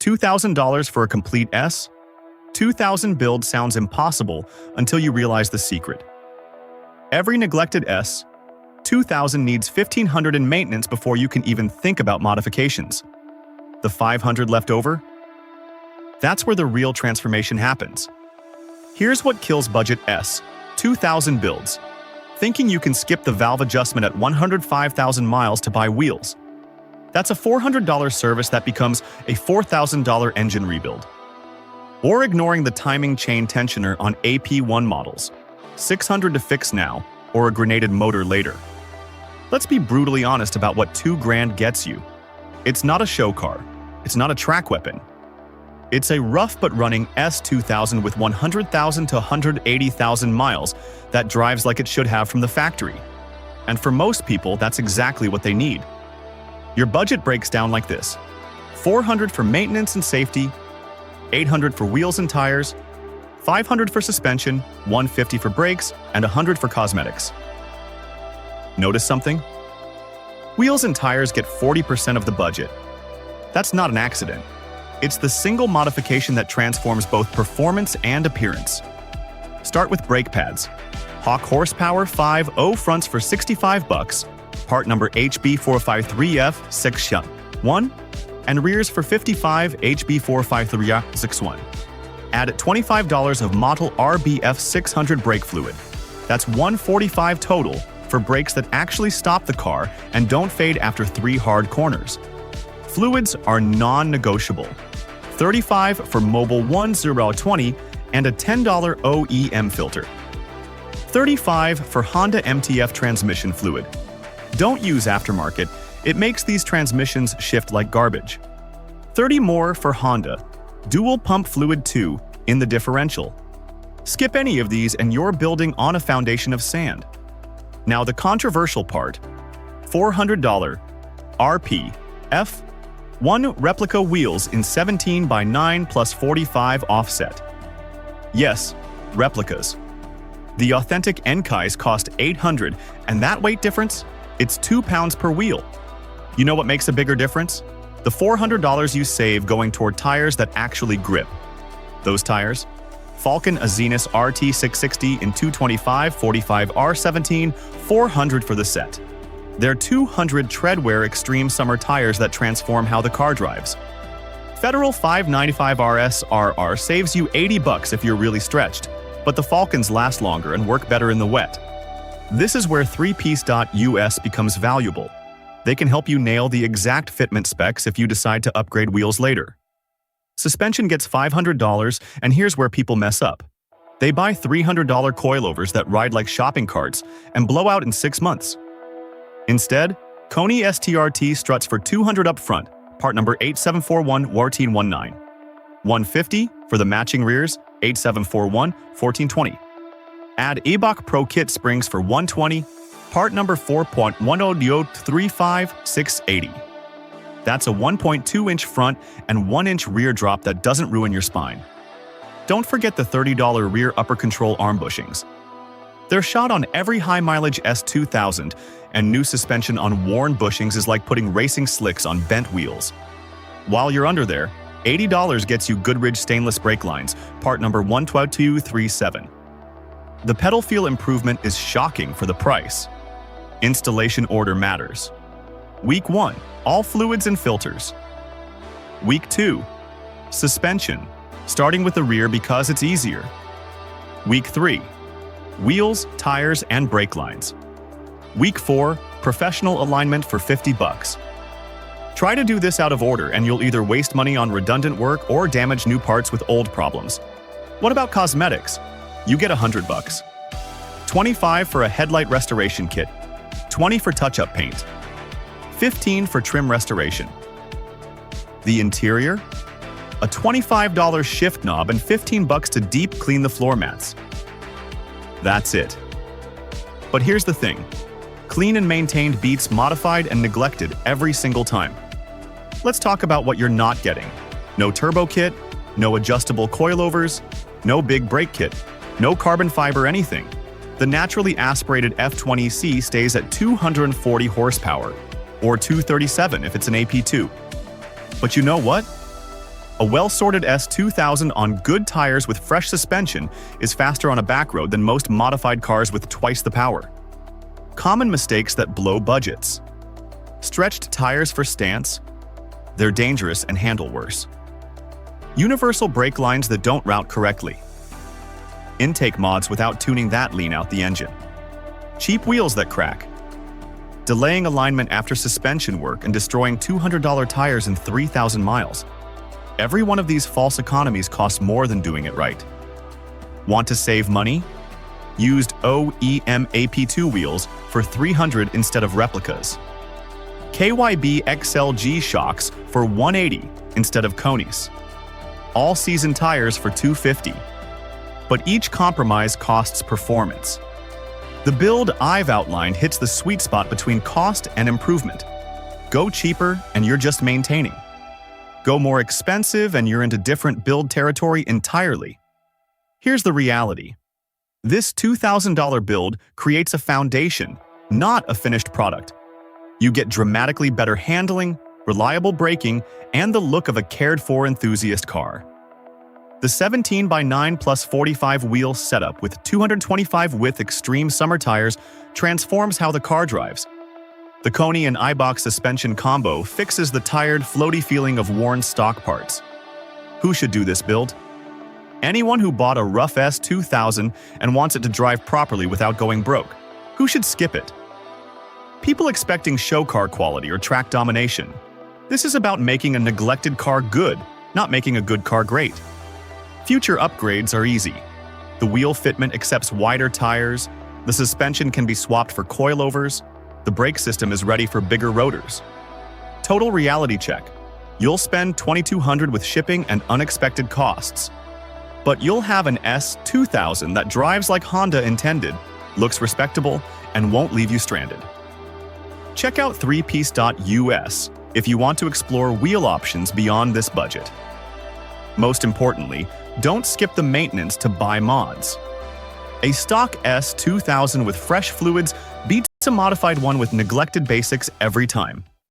$2,000 for a complete S? 2000 build sounds impossible until you realize the secret. Every neglected S, 2000 needs $1,500 in maintenance before you can even think about modifications. The $500 left over? That's where the real transformation happens. Here's what kills budget S, 2000 builds. Thinking you can skip the valve adjustment at 105,000 miles to buy wheels. That's a $400 service that becomes a $4,000 engine rebuild. Or ignoring the timing chain tensioner on AP1 models. $600 to fix now, or a grenaded motor later. Let's be brutally honest about what $2,000 gets you. It's not a show car. It's not a track weapon. It's a rough but running S2000 with 100,000 to 180,000 miles that drives like it should have from the factory. And for most people, that's exactly what they need. Your budget breaks down like this: $400 for maintenance and safety, $800 for wheels and tires, $500 for suspension, $150 for brakes, and $100 for cosmetics. Notice something? Wheels and tires get 40% of the budget. That's not an accident. It's the single modification that transforms both performance and appearance. Start with brake pads. Hawk horsepower 5.0 fronts for $65, part number HB453F 6.1, and rears for $55 HB453F 6.1. Add $25 of Mobil RBF 600 brake fluid. That's $145 total for brakes that actually stop the car and don't fade after 3 hard corners. Fluids are non-negotiable. $35 for Mobil 1020 and a $10 OEM filter. $35 for Honda MTF transmission fluid. Don't use aftermarket. It makes these transmissions shift like garbage. $30 more for Honda Dual Pump Fluid 2 in the differential. Skip any of these and you're building on a foundation of sand. Now the controversial part: $400 RP F1 replica wheels in 17x9 plus 45 offset. Yes, replicas. The authentic Enkais cost $800, and that weight difference? It's 2 pounds per wheel. You know what makes a bigger difference? The $400 you save going toward tires that actually grip. Those tires? Falken Azenis RT660 in 225/45 R17, $400 for the set. They're 200 treadwear extreme summer tires that transform how the car drives. Federal 595 RS RR saves you $80 if you're really stretched, but the Falcons last longer and work better in the wet. This is where threepiece.us becomes valuable. They can help you nail the exact fitment specs if you decide to upgrade wheels later. Suspension gets $500, and here's where people mess up. They buy $300 coilovers that ride like shopping carts and blow out in 6 months. Instead, Koni STRT struts for $200 up front, part number 8741-1419. $150 for the matching rears, 8741-1420. Add Ebach Pro Kit springs for $120, part number 4.10-35680. That's a 1.2-inch front and 1-inch rear drop that doesn't ruin your spine. Don't forget the $30 rear upper control arm bushings. They're shot on every high-mileage S2000, and new suspension on worn bushings is like putting racing slicks on bent wheels. While you're under there, $80 gets you Goodrich stainless brake lines, part number 12237. The pedal feel improvement is shocking for the price. Installation order matters. Week 1, all fluids and filters. Week 2, suspension, starting with the rear because it's easier. Week 3, wheels, tires, and brake lines. Week 4, professional alignment for $50. Try to do this out of order and you'll either waste money on redundant work or damage new parts with old problems. What about cosmetics? You get $100. $25 for a headlight restoration kit, $20 for touch-up paint, $15 for trim restoration. The interior? A $25 shift knob and $15 to deep clean the floor mats. That's it. But here's the thing. Clean and maintained beats modified and neglected every single time. Let's talk about what you're not getting. No turbo kit, no adjustable coilovers, no big brake kit, no carbon fiber anything. The naturally aspirated F20C stays at 240 horsepower, or 237 if it's an AP2. But you know what? A well-sorted S2000 on good tires with fresh suspension is faster on a back road than most modified cars with twice the power. Common mistakes that blow budgets. Stretched tires for stance. They're dangerous and handle worse. Universal brake lines that don't route correctly. Intake mods without tuning that lean out the engine. Cheap wheels that crack. Delaying alignment after suspension work and destroying $200 tires in 3,000 miles. Every one of these false economies costs more than doing it right. Want to save money? Used OEM AP2 wheels for $300 instead of replicas. KYB XLG shocks for $180 instead of Koni's. All-season tires for $250. But each compromise costs performance. The build I've outlined hits the sweet spot between cost and improvement. Go cheaper and you're just maintaining. Go more expensive and you're into different build territory entirely. Here's the reality. This $2,000 build creates a foundation, not a finished product. You get dramatically better handling, reliable braking, and the look of a cared-for enthusiast car. The 17x9 plus 45 wheel setup with 225 width extreme summer tires transforms how the car drives. The Koni and iBox suspension combo fixes the tired, floaty feeling of worn stock parts. Who should do this build? Anyone who bought a rough S2000 and wants it to drive properly without going broke. Who should skip it? People expecting show car quality or track domination. This is about making a neglected car good, not making a good car great. Future upgrades are easy. The wheel fitment accepts wider tires, the suspension can be swapped for coilovers, the brake system is ready for bigger rotors. Total reality check. You'll spend $2,200 with shipping and unexpected costs. But you'll have an S2000 that drives like Honda intended, looks respectable, and won't leave you stranded. Check out threepiece.us if you want to explore wheel options beyond this budget. Most importantly, don't skip the maintenance to buy mods. A stock S2000 with fresh fluids beats a modified one with neglected basics every time.